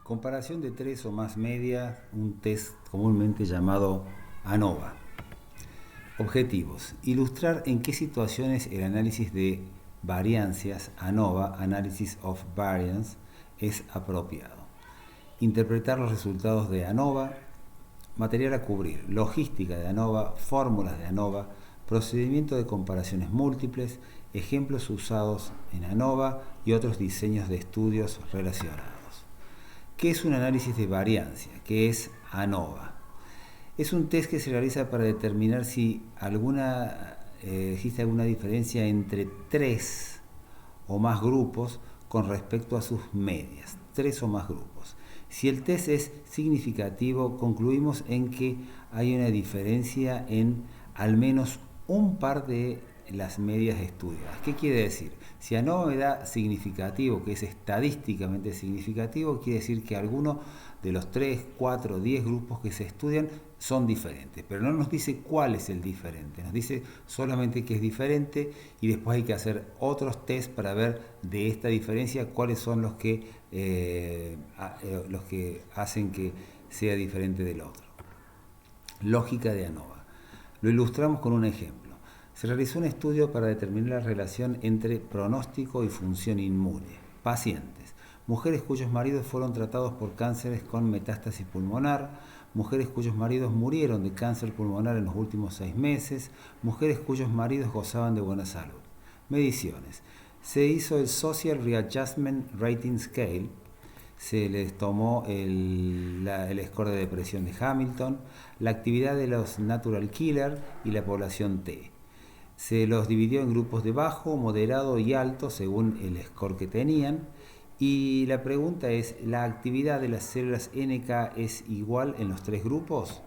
Comparación de tres o más medias, un test comúnmente llamado ANOVA. Objetivos: ilustrar en qué situaciones el análisis de variancias, ANOVA, Analysis of Variance, es apropiado. Interpretar los resultados de ANOVA, material a cubrir, logística de ANOVA, fórmulas de ANOVA, procedimiento de comparaciones múltiples, ejemplos usados en ANOVA y otros diseños de estudios relacionados. ¿Qué es un análisis de variancia? ¿Qué es ANOVA? Es un test que se realiza para determinar si existe alguna diferencia entre tres o más grupos con respecto a sus medias. Tres o más grupos. Si el test es significativo, concluimos en que hay una diferencia en al menos un par de las medias estudiadas. ¿Qué quiere decir? Si ANOVA me da significativo, que es estadísticamente significativo, quiere decir que alguno de los 3, 4, 10 grupos que se estudian son diferentes, pero no nos dice cuál es el diferente, nos dice solamente que es diferente y después hay que hacer otros test para ver de esta diferencia cuáles son los que hacen que sea diferente del otro. Lógica de ANOVA. Lo ilustramos con un ejemplo. Se realizó un estudio para determinar la relación entre pronóstico y función inmune. Pacientes: mujeres cuyos maridos fueron tratados por cánceres con metástasis pulmonar, mujeres cuyos maridos murieron de cáncer pulmonar en los últimos 6 meses, mujeres cuyos maridos gozaban de buena salud. Mediciones: se hizo el Social Readjustment Rating Scale, se les tomó el score de depresión de Hamilton, la actividad de los natural killer y la población T. Se los dividió en grupos de bajo, moderado y alto según el score que tenían. Y la pregunta es, ¿la actividad de las células NK es igual en los tres grupos?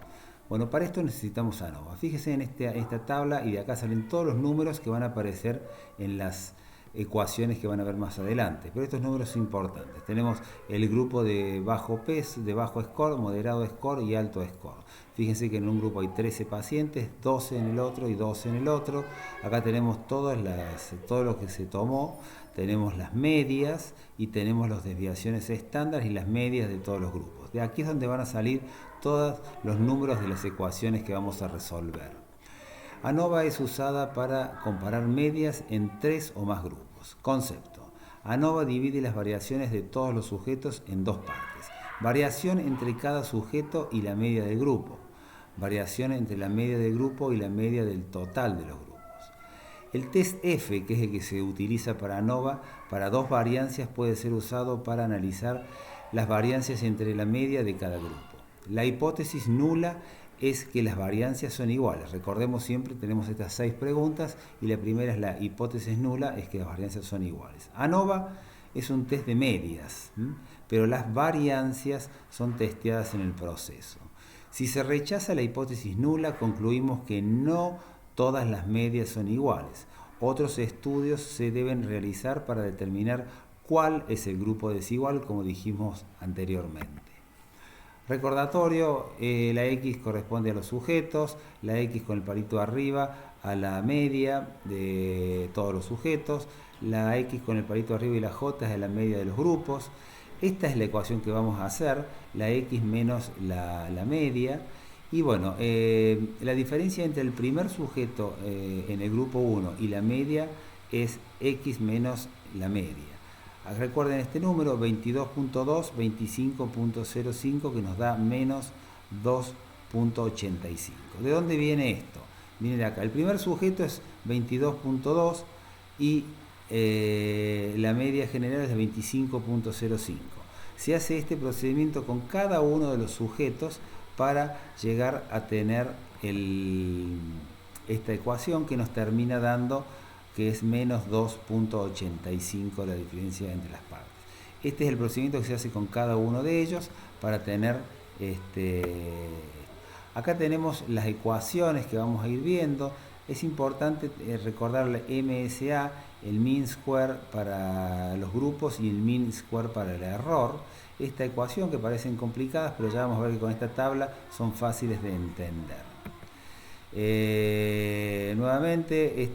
Bueno, para esto necesitamos ANOVA. Fíjese en esta tabla y de acá salen todos los números que van a aparecer en las ecuaciones que van a ver más adelante. Pero estos números son importantes. Tenemos el grupo de bajo peso, de bajo score, moderado score y alto score. Fíjense que en un grupo hay 13 pacientes, 12 en el otro y 12 en el otro. Acá tenemos todo lo que se tomó, tenemos las medias y tenemos las desviaciones estándar y las medias de todos los grupos. De aquí es donde van a salir todos los números de las ecuaciones que vamos a resolver. ANOVA es usada para comparar medias en tres o más grupos. Concepto: ANOVA divide las variaciones de todos los sujetos en dos partes. Variación entre cada sujeto y la media del grupo. Variación entre la media del grupo y la media del total de los grupos. El test F, que es el que se utiliza para ANOVA, para dos variancias puede ser usado para analizar las variancias entre la media de cada grupo. La hipótesis nula es que las variancias son iguales. Recordemos siempre, tenemos estas 6 preguntas y la primera es la hipótesis nula, es que las variancias son iguales. ANOVA es un test de medias, pero las variancias son testeadas en el proceso. Si se rechaza la hipótesis nula, concluimos que no todas las medias son iguales. Otros estudios se deben realizar para determinar cuál es el grupo desigual, como dijimos anteriormente. Recordatorio: la X corresponde a los sujetos, la X con el palito arriba a la media de todos los sujetos, la X con el palito arriba y la J es a la media de los grupos. Esta es la ecuación que vamos a hacer, la X menos la media. Y bueno, la diferencia entre el primer sujeto en el grupo 1 y la media es X menos la media. Recuerden este número, 22.2, 25.05, que nos da menos 2.85. ¿De dónde viene esto? Viene de acá. El primer sujeto es 22.2 y la media general es de 25.05. Se hace este procedimiento con cada uno de los sujetos para llegar a tener esta ecuación que nos termina dando que es menos 2.85 la diferencia entre las partes. Este es el procedimiento que se hace con cada uno de ellos para tener acá tenemos las ecuaciones que vamos a ir viendo. Es importante recordar la MSA, el mean square para los grupos y el mean square para el error. Esta ecuación, que parecen complicadas, pero ya vamos a ver que con esta tabla son fáciles de entender. Nuevamente,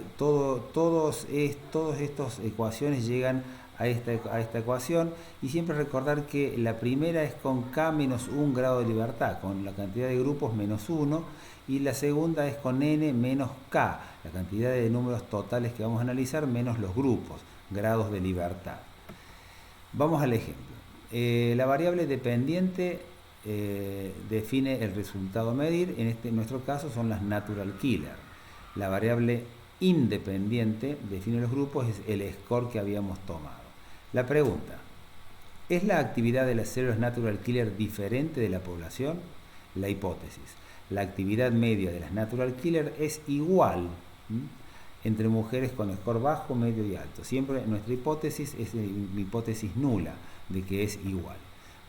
todas estas ecuaciones llegan a esta ecuación, y siempre recordar que la primera es con K menos 1 grado de libertad, con la cantidad de grupos menos 1, y la segunda es con N menos K, la cantidad de números totales que vamos a analizar menos los grupos, grados de libertad. Vamos al ejemplo. La variable dependiente define el resultado a medir, en nuestro caso son las natural killer. La variable independiente define los grupos, es el score que habíamos tomado. La pregunta: ¿es la actividad de las células natural killer diferente de la población? La hipótesis: la actividad media de las natural killer es igual entre mujeres con score bajo, medio y alto. Siempre nuestra hipótesis es una hipótesis nula de que es igual.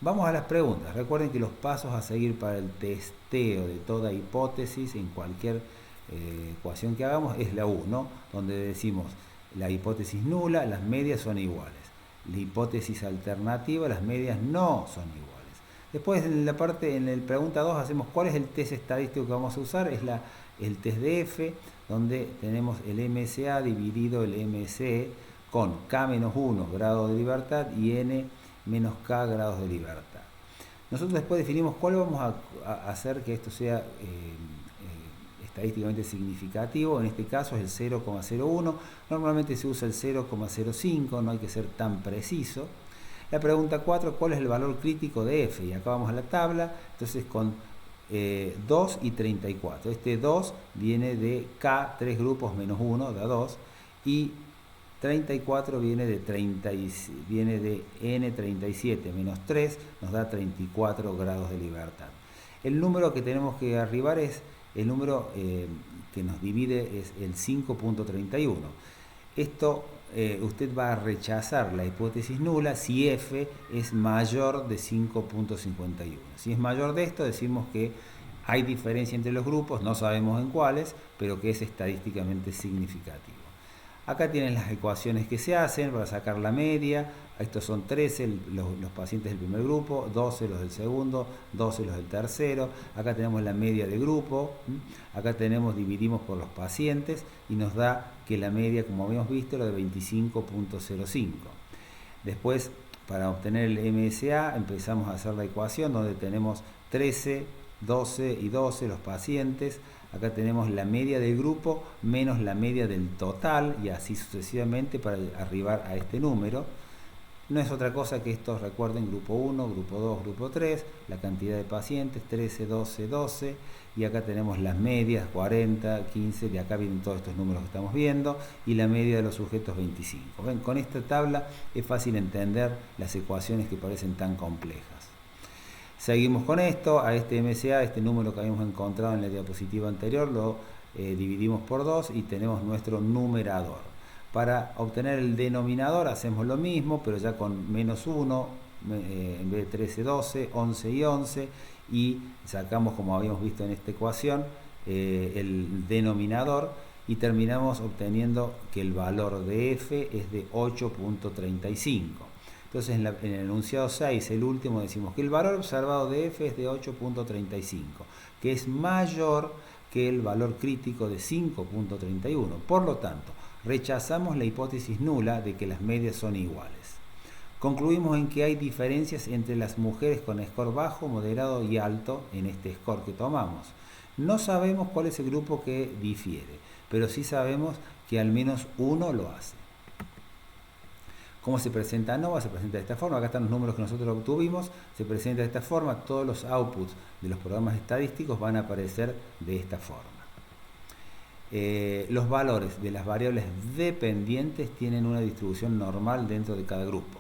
Vamos a las preguntas. Recuerden que los pasos a seguir para el testeo de toda hipótesis en cualquier ecuación que hagamos es la 1, donde decimos la hipótesis nula, las medias son iguales. La hipótesis alternativa, las medias no son iguales. Después en la pregunta 2 hacemos cuál es el test estadístico que vamos a usar. Es el test de F, donde tenemos el MSA dividido el MSE con K-1 grado de libertad y N menos K grados de libertad. Nosotros después definimos cuál vamos a hacer que esto sea estadísticamente significativo. En este caso es el 0,01. Normalmente se usa el 0,05, no hay que ser tan preciso. La pregunta 4, ¿cuál es el valor crítico de F? Y acá vamos a la tabla, entonces con 2 y 34. Este 2 viene de K, 3 grupos menos 1, da 2, y 34 viene de N37 menos 3, nos da 34 grados de libertad. El número que tenemos que arribar es el número que nos divide, es el 5.31. Esto usted va a rechazar la hipótesis nula si F es mayor de 5.51. Si es mayor de esto, decimos que hay diferencia entre los grupos, no sabemos en cuáles, pero que es estadísticamente significativo. Acá tienen las ecuaciones que se hacen para sacar la media. Estos son 13 los pacientes del primer grupo, 12 los del segundo, 12 los del tercero. Acá tenemos la media de grupo. Acá dividimos por los pacientes y nos da que la media, como habíamos visto, era de 25.05. Después, para obtener el MSA, empezamos a hacer la ecuación donde tenemos 13, 12 y 12 los pacientes. Acá tenemos la media del grupo menos la media del total, y así sucesivamente para arribar a este número. No es otra cosa que estos, recuerden, grupo 1, grupo 2, grupo 3, la cantidad de pacientes, 13, 12, 12, y acá tenemos las medias, 40, 15, de acá vienen todos estos números que estamos viendo, y la media de los sujetos, 25. ¿Ven? Con esta tabla es fácil entender las ecuaciones que parecen tan complejas. Seguimos con esto. A este MSA, este número que habíamos encontrado en la diapositiva anterior, lo dividimos por 2 y tenemos nuestro numerador. Para obtener el denominador hacemos lo mismo, pero ya con menos 1, en vez de 13, 12, 11 y 11, y sacamos, como habíamos visto en esta ecuación, el denominador, y terminamos obteniendo que el valor de F es de 8.35. Entonces en el enunciado 6, el último, decimos que el valor observado de F es de 8.35, que es mayor que el valor crítico de 5.31. Por lo tanto, rechazamos la hipótesis nula de que las medias son iguales. Concluimos en que hay diferencias entre las mujeres con score bajo, moderado y alto en este score que tomamos. No sabemos cuál es el grupo que difiere, pero sí sabemos que al menos uno lo hace. ¿Cómo se presenta ANOVA? Se presenta de esta forma. Acá están los números que nosotros obtuvimos. Se presenta de esta forma. Todos los outputs de los programas estadísticos van a aparecer de esta forma. Los valores de las variables dependientes tienen una distribución normal dentro de cada grupo.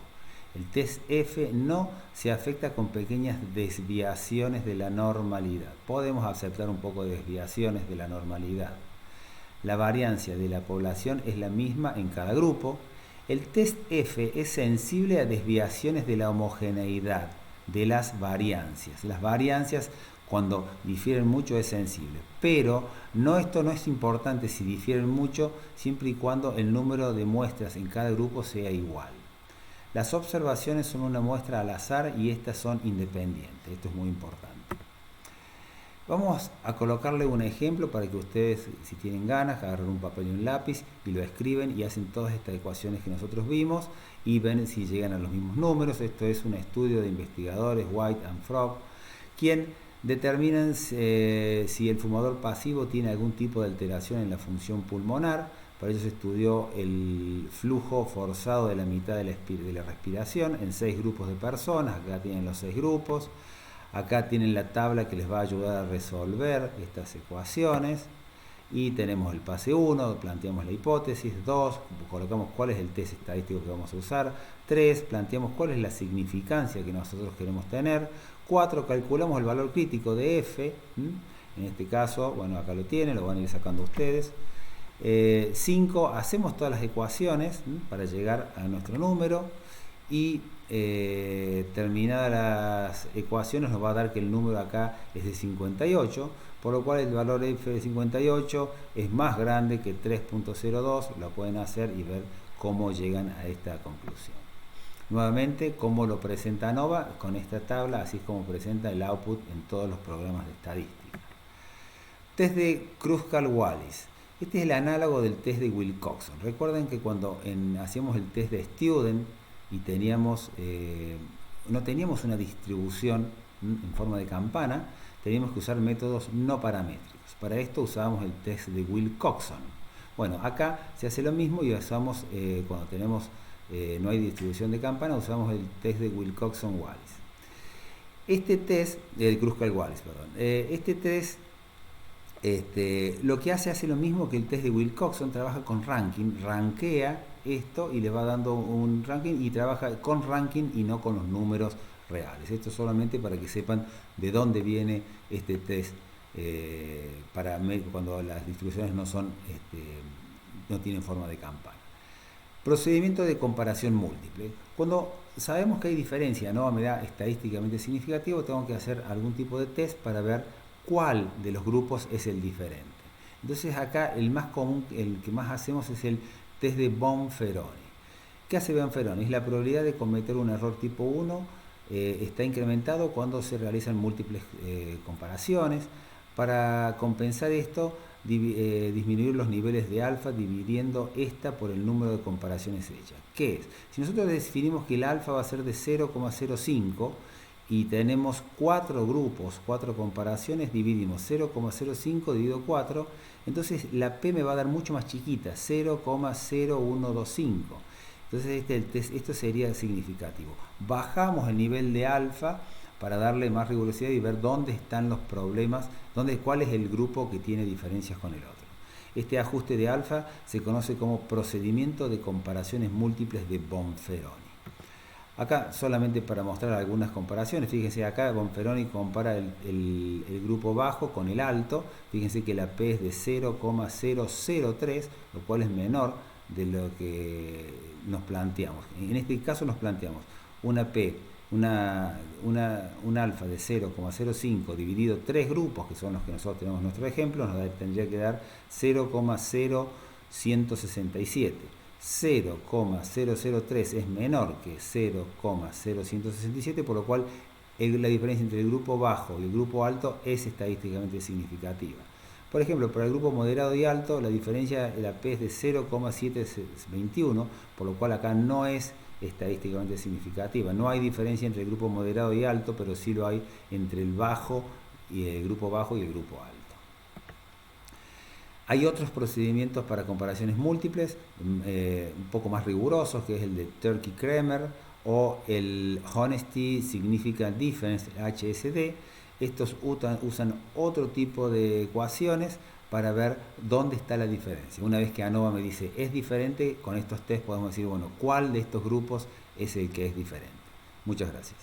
El test F no se afecta con pequeñas desviaciones de la normalidad. Podemos aceptar un poco de desviaciones de la normalidad. La variancia de la población es la misma en cada grupo. El test F es sensible a desviaciones de la homogeneidad de las variancias. Las variancias, cuando difieren mucho, es sensible. Pero esto no es importante si difieren mucho, siempre y cuando el número de muestras en cada grupo sea igual. Las observaciones son una muestra al azar y estas son independientes. Esto es muy importante. Vamos a colocarle un ejemplo para que ustedes, si tienen ganas, agarren un papel y un lápiz y lo escriben y hacen todas estas ecuaciones que nosotros vimos y ven si llegan a los mismos números. Esto es un estudio de investigadores, White and Frog, quien determinan si el fumador pasivo tiene algún tipo de alteración en la función pulmonar. Para ello se estudió el flujo forzado de la mitad de la respiración en 6 grupos de personas. Acá tienen los 6 grupos. Acá tienen la tabla que les va a ayudar a resolver estas ecuaciones. Y tenemos el pase 1, planteamos la hipótesis. 2, colocamos cuál es el test estadístico que vamos a usar. 3, planteamos cuál es la significancia que nosotros queremos tener. 4, calculamos el valor crítico de F. En este caso, bueno, acá lo tienen, lo van a ir sacando ustedes. 5, hacemos todas las ecuaciones para llegar a nuestro número. Y terminadas las ecuaciones nos va a dar que el número acá es de 58, por lo cual el valor F de 58 es más grande que 3.02. Lo pueden hacer y ver cómo llegan a esta conclusión. Nuevamente, cómo lo presenta ANOVA con esta tabla, así es como presenta el output en todos los programas de estadística. Test de Kruskal-Wallis. Este es el análogo del test de Wilcoxon. Recuerden que cuando hacíamos el test de Student y no teníamos una distribución en forma de campana, teníamos que usar métodos no paramétricos. Para esto usábamos el test de Wilcoxon. Bueno, acá se hace lo mismo y usamos, cuando no hay distribución de campana, usamos el test de Wilcoxon-Wallis. Este test, el Kruskal-Wallis, perdón. Este test lo que hace lo mismo que el test de Wilcoxon, trabaja con ranking, rankea esto y le va dando un ranking y trabaja con ranking y no con los números reales. Esto solamente para que sepan de dónde viene este test cuando las distribuciones no tienen forma de campana. Procedimiento de comparación múltiple. Cuando sabemos que hay diferencia, no me da estadísticamente significativo, tengo que hacer algún tipo de test para ver cuál de los grupos es el diferente. Entonces acá el más común, el que más hacemos es el test de Bonferroni. ¿Qué hace Bonferroni? Es la probabilidad de cometer un error tipo 1, está incrementado cuando se realizan múltiples comparaciones. Para compensar esto, disminuir los niveles de alfa dividiendo esta por el número de comparaciones hechas. ¿Qué es? Si nosotros definimos que el alfa va a ser de 0,05 y tenemos 4 grupos, 4 comparaciones, dividimos 0,05 dividido 4, entonces la P me va a dar mucho más chiquita, 0,0125. Entonces esto sería significativo. Bajamos el nivel de alfa para darle más rigurosidad y ver dónde están los problemas, cuál es el grupo que tiene diferencias con el otro. Este ajuste de alfa se conoce como procedimiento de comparaciones múltiples de Bonferroni. Acá solamente para mostrar algunas comparaciones, fíjense acá Bonferroni compara el grupo bajo con el alto, fíjense que la P es de 0,003, lo cual es menor de lo que nos planteamos. En este caso nos planteamos una P, un alfa de 0,05 dividido 3 grupos, que son los que nosotros tenemos en nuestro ejemplo, tendría que dar 0,0167. 0,003 es menor que 0,0167, por lo cual la diferencia entre el grupo bajo y el grupo alto es estadísticamente significativa. Por ejemplo, para el grupo moderado y alto, la diferencia de la P es de 0,721, por lo cual acá no es estadísticamente significativa. No hay diferencia entre el grupo moderado y alto, pero sí lo hay entre el grupo bajo y el grupo alto. Hay otros procedimientos para comparaciones múltiples, un poco más rigurosos, que es el de Turkey-Kramer o el Honesty Significant Difference, HSD. Estos usan otro tipo de ecuaciones para ver dónde está la diferencia. Una vez que ANOVA me dice es diferente, con estos test podemos decir, bueno, cuál de estos grupos es el que es diferente. Muchas gracias.